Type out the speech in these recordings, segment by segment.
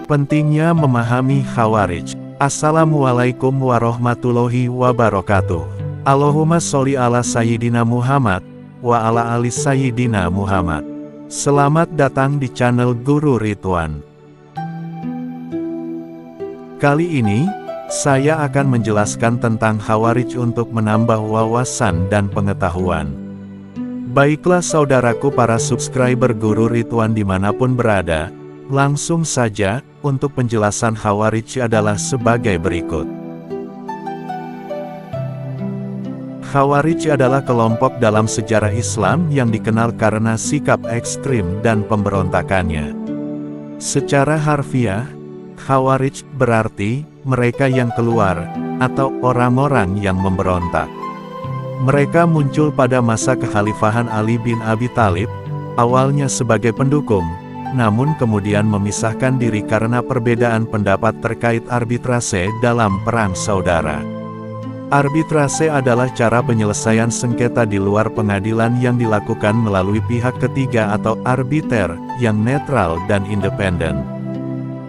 Pentingnya memahami Khawarij. Assalamualaikum warahmatullahi wabarakatuh. Allahumma sholli ala Sayyidina Muhammad, wa ala ali Sayyidina Muhammad. Selamat datang di channel Guru Ridwan. Kali ini, saya akan menjelaskan tentang Khawarij untuk menambah wawasan dan pengetahuan. Baiklah saudaraku para subscriber Guru Ridwan dimanapun berada, langsung saja, untuk penjelasan Khawarij adalah sebagai berikut. Khawarij adalah kelompok dalam sejarah Islam yang dikenal karena sikap ekstrim dan pemberontakannya. Secara harfiah, Khawarij berarti mereka yang keluar, atau orang-orang yang memberontak. Mereka muncul pada masa kekhalifahan Ali bin Abi Thalib, awalnya sebagai pendukung, namun kemudian memisahkan diri karena perbedaan pendapat terkait arbitrase dalam perang saudara. Arbitrase adalah cara penyelesaian sengketa di luar pengadilan yang dilakukan melalui pihak ketiga atau arbiter, yang netral dan independen.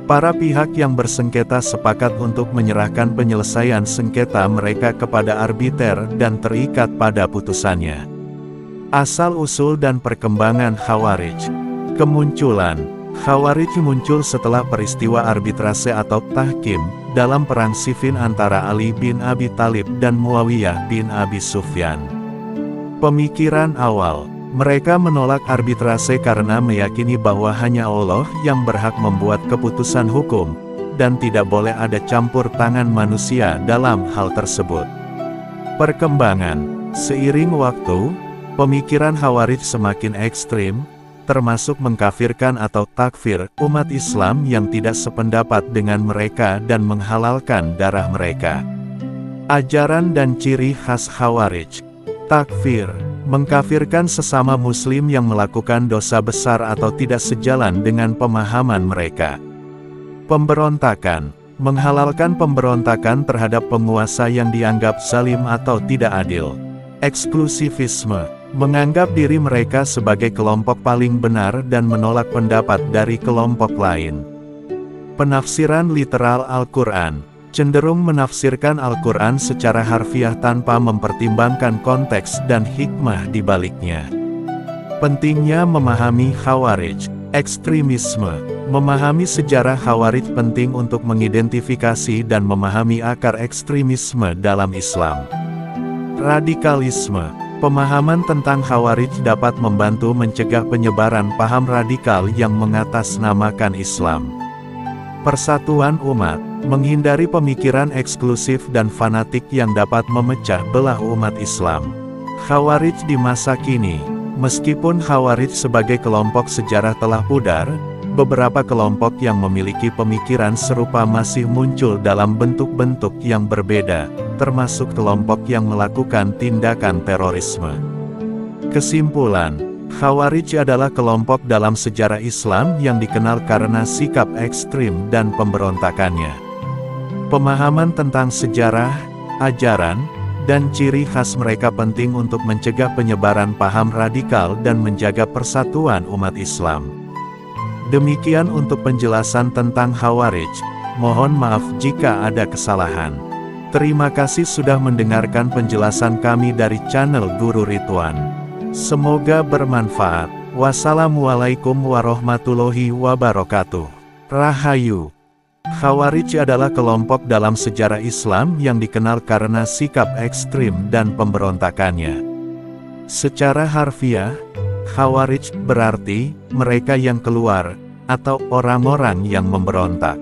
Para pihak yang bersengketa sepakat untuk menyerahkan penyelesaian sengketa mereka kepada arbiter dan terikat pada putusannya. Asal-usul dan perkembangan Khawarij. Kemunculan Khawarij muncul setelah peristiwa arbitrase atau tahkim dalam perang Siffin antara Ali bin Abi Thalib dan Muawiyah bin Abi Sufyan. Pemikiran awal, mereka menolak arbitrase karena meyakini bahwa hanya Allah yang berhak membuat keputusan hukum, dan tidak boleh ada campur tangan manusia dalam hal tersebut. Perkembangan, seiring waktu, pemikiran Khawarij semakin ekstrim, termasuk mengkafirkan atau takfir umat Islam yang tidak sependapat dengan mereka dan menghalalkan darah mereka. Ajaran dan ciri khas Khawarij. Takfir, mengkafirkan sesama muslim yang melakukan dosa besar atau tidak sejalan dengan pemahaman mereka. Pemberontakan, menghalalkan pemberontakan terhadap penguasa yang dianggap zalim atau tidak adil. Eksklusivisme, menganggap diri mereka sebagai kelompok paling benar dan menolak pendapat dari kelompok lain. Penafsiran literal Al-Quran, cenderung menafsirkan Al-Quran secara harfiah tanpa mempertimbangkan konteks dan hikmah di baliknya. Pentingnya memahami Khawarij. Ekstremisme, memahami sejarah Khawarij penting untuk mengidentifikasi dan memahami akar ekstremisme dalam Islam. Radikalisme, pemahaman tentang Khawarij dapat membantu mencegah penyebaran paham radikal yang mengatasnamakan Islam. Persatuan umat, menghindari pemikiran eksklusif dan fanatik yang dapat memecah belah umat Islam. Khawarij di masa kini, meskipun Khawarij sebagai kelompok sejarah telah pudar, beberapa kelompok yang memiliki pemikiran serupa masih muncul dalam bentuk-bentuk yang berbeda, termasuk kelompok yang melakukan tindakan terorisme. Kesimpulan, Khawarij adalah kelompok dalam sejarah Islam yang dikenal karena sikap ekstrim dan pemberontakannya. Pemahaman tentang sejarah, ajaran, dan ciri khas mereka penting untuk mencegah penyebaran paham radikal dan menjaga persatuan umat Islam. Demikian untuk penjelasan tentang Khawarij. Mohon maaf jika ada kesalahan. Terima kasih sudah mendengarkan penjelasan kami dari channel Guru Ridwan. Semoga bermanfaat. Wassalamualaikum warahmatullahi wabarakatuh. Rahayu. Khawarij adalah kelompok dalam sejarah Islam yang dikenal karena sikap ekstrim dan pemberontakannya. Secara harfiah, Khawarij berarti mereka yang keluar, atau orang-orang yang memberontak.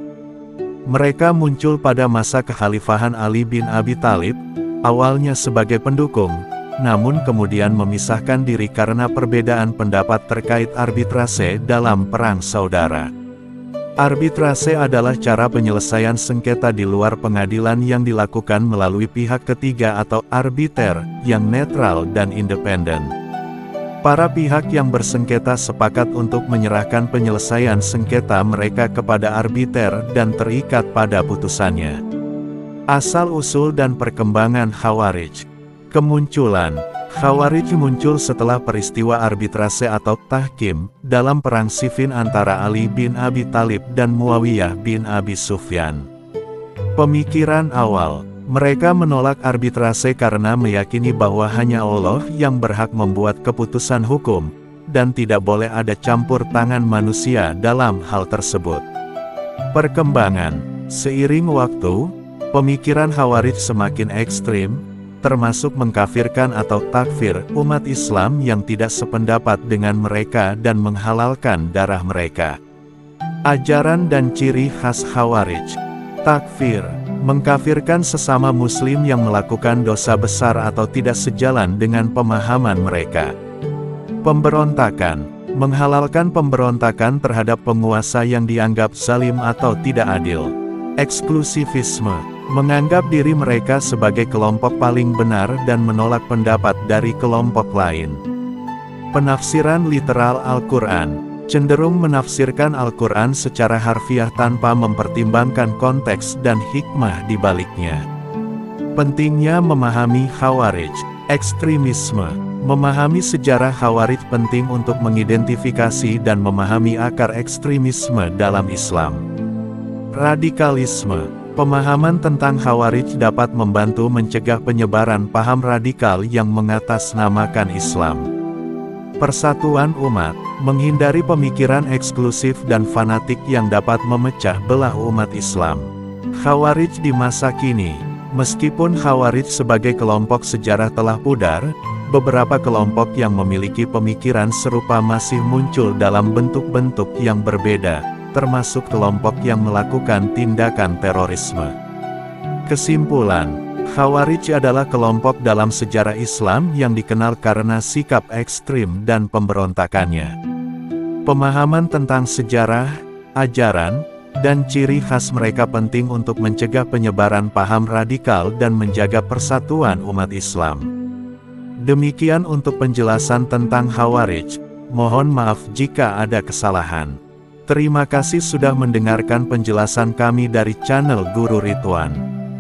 Mereka muncul pada masa kekhalifahan Ali bin Abi Thalib, awalnya sebagai pendukung, namun kemudian memisahkan diri karena perbedaan pendapat terkait arbitrase dalam perang saudara. Arbitrase adalah cara penyelesaian sengketa di luar pengadilan yang dilakukan melalui pihak ketiga atau arbiter, yang netral dan independen. Para pihak yang bersengketa sepakat untuk menyerahkan penyelesaian sengketa mereka kepada arbiter dan terikat pada putusannya. Asal-usul dan perkembangan Khawarij. Kemunculan Khawarij muncul setelah peristiwa arbitrase atau tahkim dalam perang Siffin antara Ali bin Abi Thalib dan Muawiyah bin Abi Sufyan. Pemikiran awal, mereka menolak arbitrase karena meyakini bahwa hanya Allah yang berhak membuat keputusan hukum, dan tidak boleh ada campur tangan manusia dalam hal tersebut. Perkembangan, seiring waktu, pemikiran Khawarij semakin ekstrim, termasuk mengkafirkan atau takfir umat Islam yang tidak sependapat dengan mereka dan menghalalkan darah mereka. Ajaran dan ciri khas Khawarij. Takfir, mengkafirkan sesama muslim yang melakukan dosa besar atau tidak sejalan dengan pemahaman mereka. Pemberontakan, menghalalkan pemberontakan terhadap penguasa yang dianggap zalim atau tidak adil. Eksklusivisme, menganggap diri mereka sebagai kelompok paling benar dan menolak pendapat dari kelompok lain. Penafsiran literal Al-Quran, cenderung menafsirkan Al-Quran secara harfiah tanpa mempertimbangkan konteks dan hikmah di baliknya. Pentingnya memahami Khawarij. Ekstremisme, memahami sejarah Khawarij penting untuk mengidentifikasi dan memahami akar ekstremisme dalam Islam. Radikalisme, pemahaman tentang Khawarij dapat membantu mencegah penyebaran paham radikal yang mengatasnamakan Islam. Persatuan umat, menghindari pemikiran eksklusif dan fanatik yang dapat memecah belah umat Islam. Khawarij di masa kini, meskipun Khawarij sebagai kelompok sejarah telah pudar, beberapa kelompok yang memiliki pemikiran serupa masih muncul dalam bentuk-bentuk yang berbeda, termasuk kelompok yang melakukan tindakan terorisme. Kesimpulan, Khawarij adalah kelompok dalam sejarah Islam yang dikenal karena sikap ekstrim dan pemberontakannya. Pemahaman tentang sejarah, ajaran, dan ciri khas mereka penting untuk mencegah penyebaran paham radikal dan menjaga persatuan umat Islam. Demikian untuk penjelasan tentang Khawarij, mohon maaf jika ada kesalahan. Terima kasih sudah mendengarkan penjelasan kami dari channel Guru Ridwan.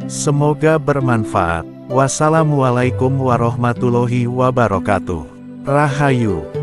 Semoga bermanfaat. Wassalamualaikum warahmatullahi wabarakatuh. Rahayu.